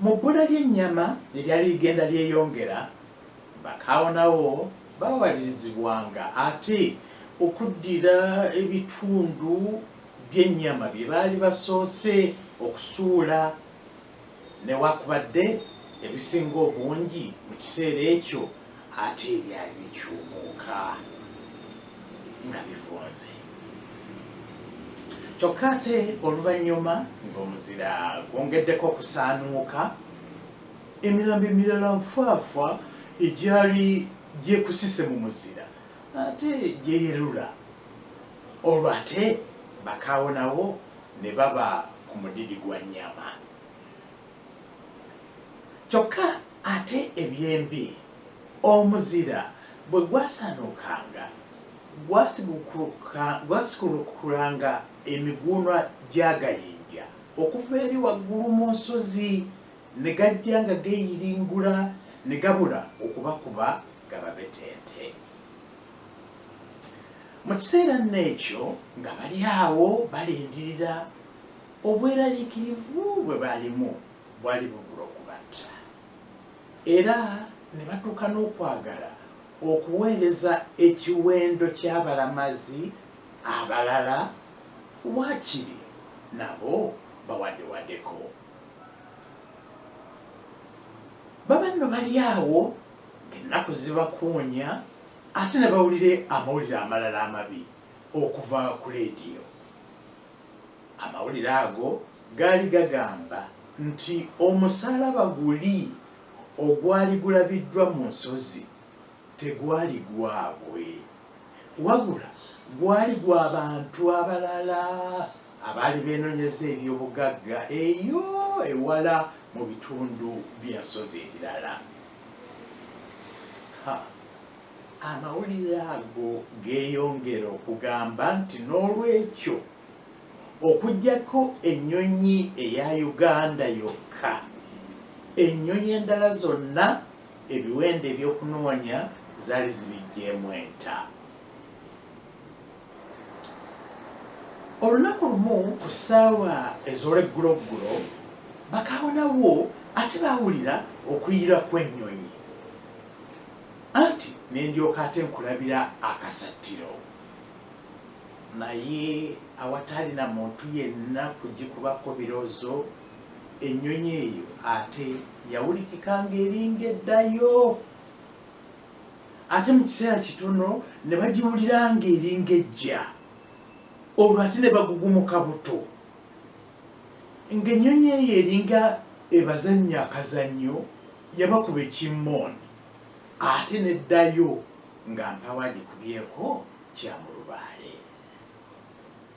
mu bbula ly'ennyama eryali ligenda lyeyongera bakaawo nawo bawalirizibwanga ate okuddira ebitundu by'ennyama bye baali basoose okusuula newakubadde ebisinga obungi mu kiseera ekyo ate ebyali bikyumuuka nga bivunze. Kyokka ate oluvannyuma ng'omuzira gwongeddeko okusaanuuka, emirambo emirala nfaafa egyali gyekusise mu muzira ate gyeyerula. Olwo ate bakaawo nawo ne baba ku mudidi gwa nnyama. Kyokka ate ebyembi omuzira bwe gwasaanuukanga gwasikulukulanga emiguunwa gy'agayinja okuva eri waggulu mu nsozi ne gajja nga geeyiringula ne gabula okubakuba gababetente. Mu kiseera nno ekyo nga bali awo balindirira obweraliikirivu bwe baalimu bwali bubula okubatta, era ne batuuka n'okwagala okuweereza ekiwendo ky'abalamazi abalala waakiri nabo bawaddewaddeko. Baba nno bali awo ng'ennaku zibakuunya ate ne bawulire amawulire amalala amabi okuva ku leediyo. Amawulire ago gaali gagamba nti omusaalaba guli ogwali gulabiddwa mu nsozi tegwali gwabwe, wabula gwali gw'abantu abalala abaali beenoonyeza eby'obugagga eyo ewala mu bitundu by'ensozi ebirala. Amawulire ago geeyongera okugamba nti n'olwekyo okuggyako ennyonyi eya Uganda yokka, ennyonyi endala zonna ebiwendo ebyokunoonya zaali zibiggyemu enta. Olunaku lumu ku ssaawa ez'olwegguloggulo bakaawo nawo ate baawulira okuyira kw'ennyonyi. Anti ne ndyoka ate nkulabira akasattiro, naye awatali na muntu yenna kugikubako biroozo, ennyonyi eyo ate yawulikika ng'eringa eddayo. Ate mu kiseera kitono ne bagiwulira ng'eringa ejja, olwo ate ne bagugumuka buto, ng'ennyonyi eyo eringa ebazannya akazannyo yabakuba ekimmooni, ate neddayo nga mpawa agikubyeko kyamulubaale.